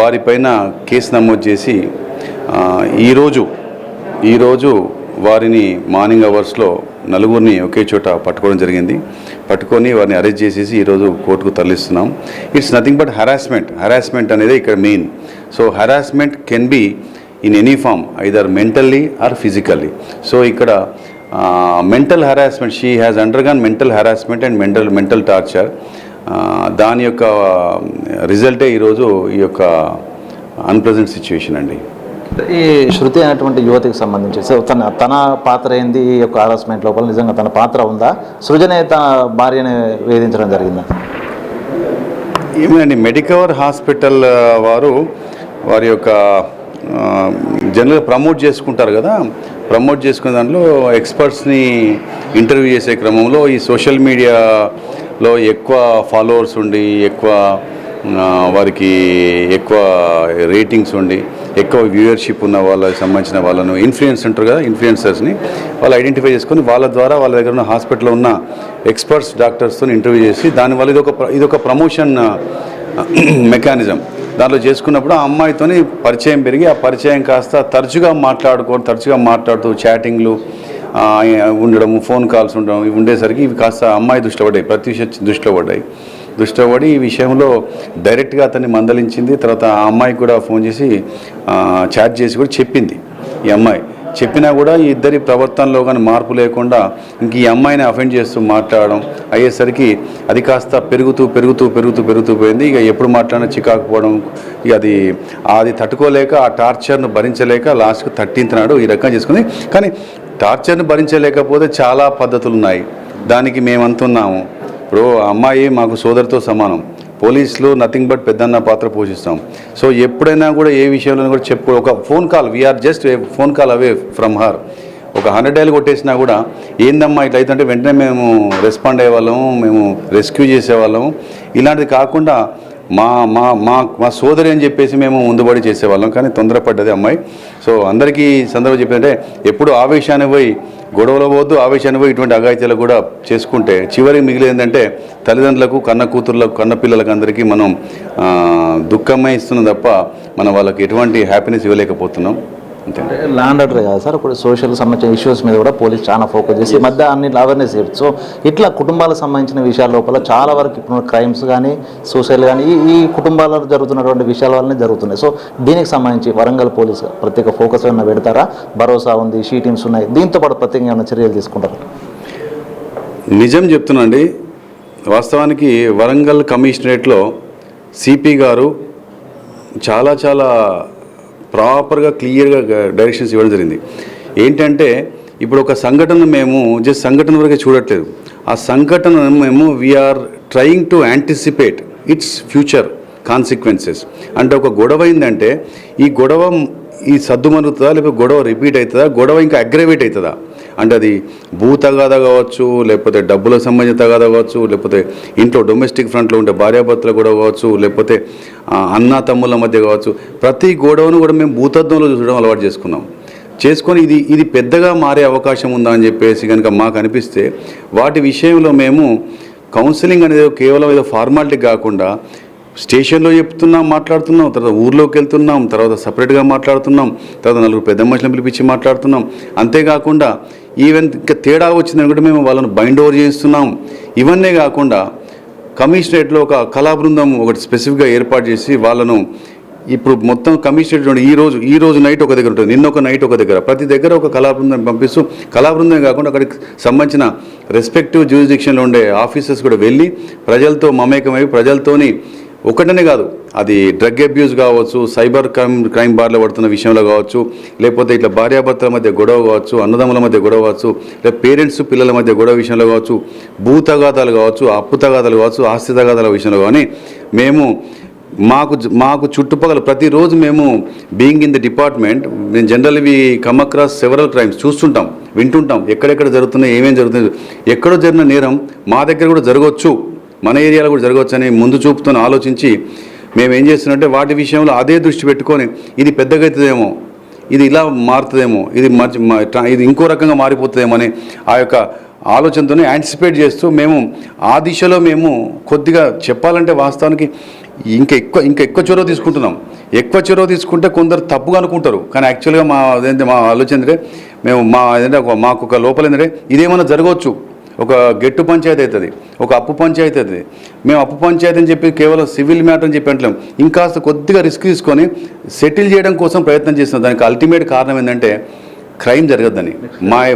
వారిపైన కేసు నమోదు చేసి ఈరోజు వారిని మార్నింగ్ అవర్స్లో 4 ఒకే చోట పట్టుకోవడం జరిగింది. పట్టుకొని వారిని అరెస్ట్ చేసేసి ఈరోజు కోర్టుకు తరలిస్తున్నాం. ఇట్స్ నథింగ్ బట్ హరాస్మెంట్ అనేది ఇక్కడ main. So harassment can be in any form, either mentally or physically. So ఇక్కడ mental harassment, she has undergone mental harassment and mental torture. దాని యొక్క రిజల్టే ఈరోజు ఈ యొక్క అన్ప్రెజెంట్ సిచ్యువేషన్ అండి. ఈ శృతి అనేటువంటి యువతికి సంబంధించి సో తన పాత్ర ఏంది ఈ యొక్క హారాస్మెంట్ లోపల, నిజంగా తన పాత్ర ఉందా? సృజనే తన భార్యని వేధించడం జరిగిందా? ఏమండి, మెడికవర్ హాస్పిటల్ వారి యొక్క జనరల్గా ప్రమోట్ చేసుకుంటారు కదా, ప్రమోట్ చేసుకునే దాంట్లో ఎక్స్పర్ట్స్ని ఇంటర్వ్యూ చేసే క్రమంలో ఈ సోషల్ మీడియాలో ఎక్కువ ఫాలోవర్స్ ఉండి, వారికి ఎక్కువ రేటింగ్స్ ఉండి, ఎక్కువ వ్యూయర్షిప్ ఉన్న వాళ్ళకి సంబంధించిన వాళ్ళను ఇన్ఫ్లుయెన్స్ ఉంటారు కదా, ఇన్ఫ్లుయెన్సర్స్ని వాళ్ళు ఐడెంటిఫై చేసుకొని వాళ్ళ ద్వారా వాళ్ళ దగ్గర ఉన్న హాస్పిటల్లో ఉన్న ఎక్స్పర్ట్స్ డాక్టర్స్తో ఇంటర్వ్యూ చేసి దానివల్ల ఇదొక ప్రమోషన్ మెకానిజం. దాంట్లో చేసుకున్నప్పుడు ఆ అమ్మాయితోని పరిచయం పెరిగి, ఆ పరిచయం కాస్త తరచుగా మాట్లాడుతూ చాటింగ్లు ఉండడము, ఫోన్ కాల్స్ ఉండడం, ఇవి ఉండేసరికి ఇవి కాస్త అమ్మాయి దృష్టిలో పడ్డాయి, ప్రత్యూష దృష్టిలో పడి ఈ విషయంలో డైరెక్ట్గా అతన్ని మందలించింది. తర్వాత ఆ అమ్మాయికి కూడా ఫోన్ చేసి చాట్ చేసి కూడా చెప్పింది. ఈ అమ్మాయి చెప్పినా కూడా ఈ ఇద్దరి ప్రవర్తనలో కానీ మార్పు లేకుండా ఇంక ఈ అమ్మాయిని అఫెండ్ చేస్తూ మాట్లాడడం అయ్యేసరికి అది కాస్త పెరుగుతూ పోయింది. ఇక ఎప్పుడు మాట్లాడినా చికాకపోవడం, ఇక అది తట్టుకోలేక ఆ టార్చర్ను భరించలేక లాస్ట్కి 13th నాడు ఈ రకంగా చేసుకుంది. కానీ టార్చర్ను భరించలేకపోతే చాలా పద్ధతులు ఉన్నాయి, దానికి మేమంతున్నాము. ఇప్పుడు అమ్మాయి మాకు సోదరితో సమానం, పోలీసులు నథింగ్ బట్ పెద్దన్న పాత్ర పోషిస్తాం. సో ఎప్పుడైనా కూడా ఏ విషయంలో కూడా ఒక phone call, we are just phone call away from her. ఒక 100 డైల్ కొట్టేసినా కూడా ఏందమ్మా ఇట్లా అయితే వెంటనే మేము రెస్పాండ్ అయ్యేవాళ్ళము, మేము రెస్క్యూ చేసేవాళ్ళము. ఇలాంటిది కాకుండా మా సోదరి అని చెప్పేసి మేము ముందుబడి చేసేవాళ్ళం, కానీ తొందరపడ్డది అమ్మాయి. సో అందరికీ సందర్భం చెప్పినట్టే ఎప్పుడు ఆవేశాన్ని పోయి గొడవలో పోవద్దు, ఆవేశాన్ని పోయి ఇటువంటి అఘాయిత్యాలు కూడా చేసుకుంటే చివరికి మిగిలిందంటే తల్లిదండ్రులకు, కన్న పిల్లలకు అందరికీ మనం దుఃఖమే ఇస్తున్నాం తప్ప మనం వాళ్ళకి ఎటువంటి హ్యాపీనెస్ ఇవ్వలేకపోతున్నాం. అంతే. ల్యాండ్ ఆర్డర్ కాదు సార్, ఇప్పుడు సోషల్ సంబంధించిన ఇష్యూస్ మీద కూడా పోలీస్ చాలా ఫోకస్ చేసి మధ్య అన్నింటి అవేర్నెస్ చేస్తుంది. సో ఇట్లా కుటుంబాలకు సంబంధించిన విషయాల లోపల చాలా వరకు ఇప్పుడు క్రైమ్స్ కానీ సోషల్ కానీ ఈ కుటుంబాలలో జరుగుతున్నటువంటి విషయాల వల్లనే జరుగుతున్నాయి. సో దీనికి సంబంధించి వరంగల్ పోలీస్ ప్రత్యేక ఫోకస్ ఏమైనా పెడతారా? భరోసా ఉంది, షీ టీమ్స్ ఉన్నాయి, దీంతో పాటు ప్రత్యేకంగా ఏమైనా చర్యలు తీసుకుంటారు? నిజం చెప్తున్నాండి, వాస్తవానికి వరంగల్ కమిషనరేట్లో సిపి గారు చాలా ప్రాపర్గా క్లియర్గా డైరెక్షన్స్ ఇవ్వడం జరిగింది. ఏంటంటే ఇప్పుడు ఒక సంఘటన మేము జస్ట్ సంఘటన వరకే చూడట్లేదు, ఆ సంఘటనను మేము we are trying to anticipate its future consequences. అంటే ఒక గొడవ అయిందంటే ఈ సద్దుమరుగుతుందా, లేకపోతే గొడవ రిపీట్ అవుతుందా, గొడవ ఇంకా అగ్రవేట్ అవుతుందా, అంటే అది భూ తగాదా కావచ్చు, లేకపోతే డబ్బులకు సంబంధించిన తగాదా కావచ్చు, లేకపోతే ఇంట్లో డొమెస్టిక్ ఫ్రంట్లో ఉండే భార్యాభర్తల గొడవ కావచ్చు, లేకపోతే అన్న తమ్ముళ్ళ మధ్య కావచ్చు, ప్రతి గొడవను కూడా మేము భూతత్వంలో చూడడం అలవాటు చేసుకొని ఇది పెద్దగా మారే అవకాశం ఉందా అని చెప్పేసి కనుక మాకు అనిపిస్తే వాటి విషయంలో మేము కౌన్సిలింగ్ అనేది కేవలం ఏదో ఫార్మాలిటీ కాకుండా స్టేషన్లో మాట్లాడుతున్నాం, తర్వాత ఊర్లోకి వెళ్తున్నాం, తర్వాత సపరేట్గా మాట్లాడుతున్నాం, తర్వాత 4 పెద్ద మనుషులను పిలిపించి మాట్లాడుతున్నాం. అంతేకాకుండా ఈవెన్ ఇంకా తేడా వచ్చిందని కూడా మేము వాళ్ళను బైండ్ ఓవర్ చేస్తున్నాం. ఇవన్నీ కాకుండా కమిషనరేట్లో ఒక కళా బృందం ఒకటి స్పెసిఫిక్గా ఏర్పాటు చేసి వాళ్ళను ఇప్పుడు మొత్తం కమిషనరేట్ ఈ రోజు నైట్ ఒక దగ్గర ఉంటుంది, నిన్న ఒక నైట్ ఒక దగ్గర, ప్రతి దగ్గర ఒక కళా బృందం పంపిస్తూ, కళా బృందం కాకుండా అక్కడికి సంబంధించిన రెస్పెక్టివ్ జ్యూరిడిక్షన్లో ఉండే ఆఫీసర్స్ కూడా వెళ్ళి ప్రజలతో మమేకమై ప్రజలతోని ఒకటనే కాదు, అది డ్రగ్ అబ్యూస్ కావచ్చు, సైబర్ క్రైమ్ బార్లో పడుతున్న విషయంలో కావచ్చు, లేకపోతే ఇట్లా భార్యాభర్తల మధ్య గొడవ కావచ్చు, అన్నదమ్ముల మధ్య గొడవ కావచ్చు, లేదా పేరెంట్స్ పిల్లల మధ్య గొడవ విషయంలో కావచ్చు, భూ తగాదాలు కావచ్చు, అప్పు తగాదాలు కావచ్చు, ఆస్తి తగాదాల విషయంలో కానీ మేము మాకు చుట్టుపక్కల ప్రతిరోజు మేము బీయింగ్ ఇన్ ది డిపార్ట్మెంట్ మేము general we come across several crimes చూస్తుంటాం, వింటుంటాం, ఎక్కడెక్కడ జరుగుతున్నాయి, ఏమేమి జరుగుతుంది, ఎక్కడో జరిగిన నేరం మా దగ్గర కూడా జరగవచ్చు, మన ఏరియాలో కూడా జరగవచ్చు అని ముందు చూపుతో ఆలోచించి మేము ఏం చేస్తున్నట్టే వాటి విషయంలో అదే దృష్టి పెట్టుకొని ఇది పెద్దగా అవుతుందేమో, ఇది ఇలా మారుతుందేమో, ఇది ఇంకో రకంగా మారిపోతుందేమో అని ఆ యొక్క ఆలోచనతోనే యాంటిసిపేట్ చేస్తూ మేము ఆ దిశలో మేము కొద్దిగా చెప్పాలంటే వాస్తవానికి ఇంకా ఎక్కువ చొరవ తీసుకుంటున్నాం. ఎక్కువ చొరవ తీసుకుంటే కొందరు తప్పుగా అనుకుంటారు, కానీ యాక్చువల్గా మా ఆలోచన ఏంటంటే మేము మాకు ఒక లోపల ఏంటంటే ఇదేమన్నా జరగవచ్చు, ఒక గెట్టు పంచాయతీ అవుతుంది, ఒక అప్పు పంచాయతీ అవుతుంది. మేము అప్పు పంచాయతీ అని చెప్పి కేవలం సివిల్ మ్యాటర్ అని చెప్పి అంటలేం, ఇంకాస్త కొద్దిగా రిస్క్ తీసుకొని సెటిల్ చేయడం కోసం ప్రయత్నం చేస్తున్నాం. దానికి అల్టిమేట్ కారణం ఏంటంటే క్రైమ్ జరగద్దని.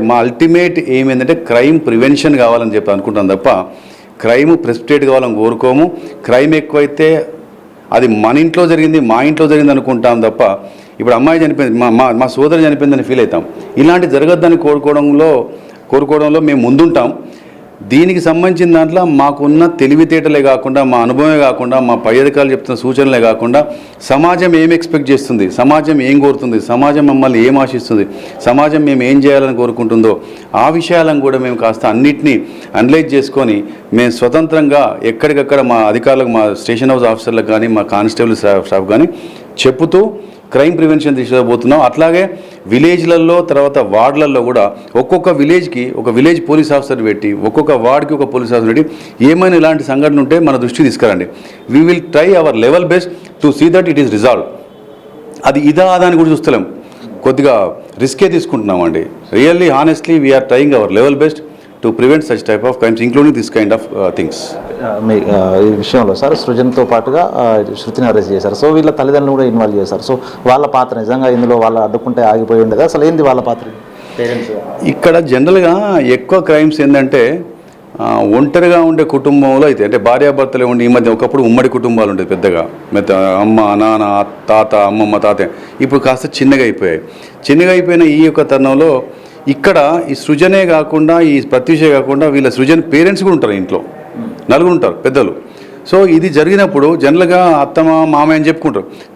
మా అల్టిమేట్ ఏమేంటంటే క్రైమ్ ప్రివెన్షన్ కావాలని చెప్పి అనుకుంటాం తప్ప క్రైమ్ ప్రెసిపిటేట్ కావాలని కోరుకోము. క్రైమ్ ఎక్కువైతే అది మన ఇంట్లో జరిగింది, మా ఇంట్లో జరిగింది అనుకుంటాం తప్ప ఇప్పుడు అమ్మాయి చనిపోయింది, మా సోదరు చనిపోయిందని ఫీల్ అవుతాం. ఇలాంటి జరగద్దని కోరుకోవడంలో మేము ముందుంటాం. దీనికి సంబంధించిన దాంట్లో మాకున్న తెలివితేటలే కాకుండా, మా అనుభవమే కాకుండా, మా పై అధికారులు చెప్తున్న సూచనలే కాకుండా, సమాజం ఏం ఎక్స్పెక్ట్ చేస్తుంది, సమాజం ఏం కోరుతుంది, సమాజం మమ్మల్ని ఏం ఆశిస్తుంది, సమాజం మేము ఏం చేయాలని కోరుకుంటుందో ఆ విషయాలను కూడా మేము కాస్త అన్నిటినీ అనలైజ్ చేసుకొని మేము స్వతంత్రంగా ఎక్కడికక్కడ మా అధికారులకు, మా స్టేషన్ హౌస్ ఆఫీసర్లకు కానీ, మా కానిస్టేబుల్ స్టాఫ్ కానీ చెప్పుతూ క్రైమ్ ప్రివెన్షన్ తీసుకుపోతున్నాం. అట్లాగే విలేజ్లలో, తర్వాత వార్డులలో కూడా ఒక్కొక్క విలేజ్కి ఒక విలేజ్ పోలీస్ ఆఫీసర్ పెట్టి, ఒక్కొక్క వార్డుకి ఒక పోలీస్ ఆఫీసర్ పెట్టి ఏమైనా ఇలాంటి సంఘటనలు ఉంటే మన దృష్టికి తీసుకురండి. We will try our level best to see that it is resolve. అది ఇదా అని కూడా చూస్తలేం, కొద్దిగా రిస్కే తీసుకుంటున్నామండి. Really honestly we're trying our level best to prevent such type of crimes including this kind of things. ఈ విషయంలో సార్ సృజన్తో పాటుగా శృతిని అరెస్ట్ చేశారు. సో వీళ్ళ తల్లిదండ్రులు కూడా ఇన్వాల్వ్ చేశారు. సో వాళ్ళ పాత్ర నిజంగా ఇందులో వాళ్ళు అడ్డుకుంటే ఆగిపోయి ఉండేది, అసలు ఏంది వాళ్ళ పాత్ర? పేరెంట్స్ ఇక్కడ జనరల్గా ఎక్కువ క్రైమ్స్ ఏంటంటే ఒంటరిగా ఉండే కుటుంబంలో అయితే, అంటే భార్యాభర్తలే ఉండి, ఈ మధ్య ఒకప్పుడు ఉమ్మడి కుటుంబాలు ఉండేది పెద్దగా, అమ్మ నాన్న తాత అమ్మమ్మ తాత, ఇప్పుడు కాస్త చిన్నగా అయిపోయిన ఈ యొక్క తరుణంలో ఇక్కడ ఈ సృజనే కాకుండా, ఈ ప్రత్యూషే కాకుండా వీళ్ళ సృజన్ పేరెంట్స్ కూడా ఉంటారు, ఇంట్లో నలుగురు ఉంటారు పెద్దలు. సో ఇది జరిగినప్పుడు జనరల్గా అత్తమ్మ మామయ్య అని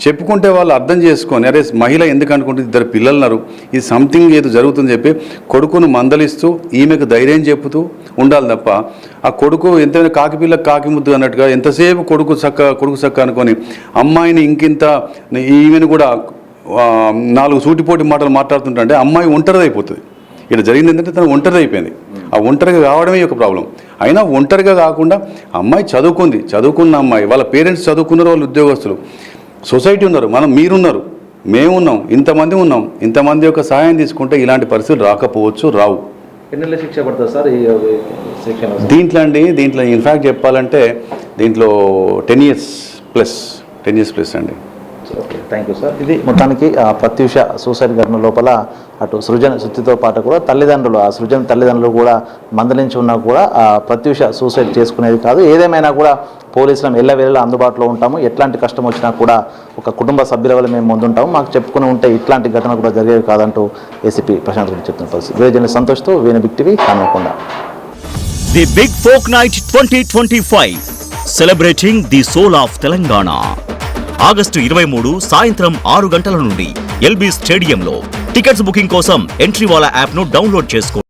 చెప్పుకుంటే వాళ్ళు అర్థం చేసుకొని, అరే మహిళ ఎందుకు అనుకుంటుంది, ఇద్దరు పిల్లలున్నారు, ఇది సంథింగ్ ఏదో జరుగుతుందని చెప్పి కొడుకును మందలిస్తూ ఈమెకు ధైర్యం చెప్పుతూ ఉండాలి తప్ప, ఆ కొడుకు ఎంతైనా కాకి పిల్ల కాకి ముద్దు అన్నట్టుగా ఎంతసేపు కొడుకు చక్క అనుకొని అమ్మాయిని ఇంకింత ఈమెను కూడా 4 సూటిపోటి మాటలు మాట్లాడుతుంటే అమ్మాయి ఒంటరిది అయిపోతుంది. ఇక్కడ జరిగింది ఏంటంటే తను ఒంటరిది అయిపోయింది. ఆ ఒంటరిగా కావడమే ఒక ప్రాబ్లం. అయినా ఒంటరిగా కాకుండా అమ్మాయి చదువుకున్న అమ్మాయి, వాళ్ళ పేరెంట్స్ చదువుకున్నారు, వాళ్ళు ఉద్యోగస్తులు, సొసైటీ ఉన్నారు, మీరున్నారు, మేమున్నాం, ఇంతమంది ఉన్నాం. ఇంతమంది యొక్క సహాయం తీసుకుంటే ఇలాంటి పరిస్థితులు రావు. ఎన్ని శిక్ష పడుతుంది సార్ ఈ సెక్షన్? దీంట్లో ఇన్ఫ్యాక్ట్ చెప్పాలంటే దీంట్లో 10 years ప్లస్ అండి. Okay, thank you sir. ఇది మొత్తానికి ప్రత్యూష సూసైడ్ ఘటన లోపల అటు శృతితో పాటు కూడా తల్లిదండ్రులు కూడా మందలించి ఉన్నా కూడా ప్రత్యూష సూసైడ్ చేసుకునేది కాదు. ఏదేమైనా కూడా పోలీసులను ఎల్లవేళలా అందుబాటులో ఉంటాము. ఎట్లాంటి కష్టం వచ్చినా కూడా ఒక కుటుంబ సభ్యుల వల్ల మేము ముందుంటాము. మాకు చెప్పుకుని ఉంటే ఇట్లాంటి ఘటన కూడా జరిగేవి కాదంటూ ఏసీపీ ప్రశాంత్ రెడ్డి చెప్తున్న పరిస్థితి. వేజన్ సంతోష్తో Veena big TV Hanamkonda. The big folk night 2025 celebrating the soul of Telangana. August 23 సాయంత్రం 6 గంటల నుండి ఎల్బీ స్టేడియంలో. టికెట్స్ బుకింగ్ కోసం ఎంట్రీవాలా యాప్ను డౌన్లోడ్ చేసుకోండి.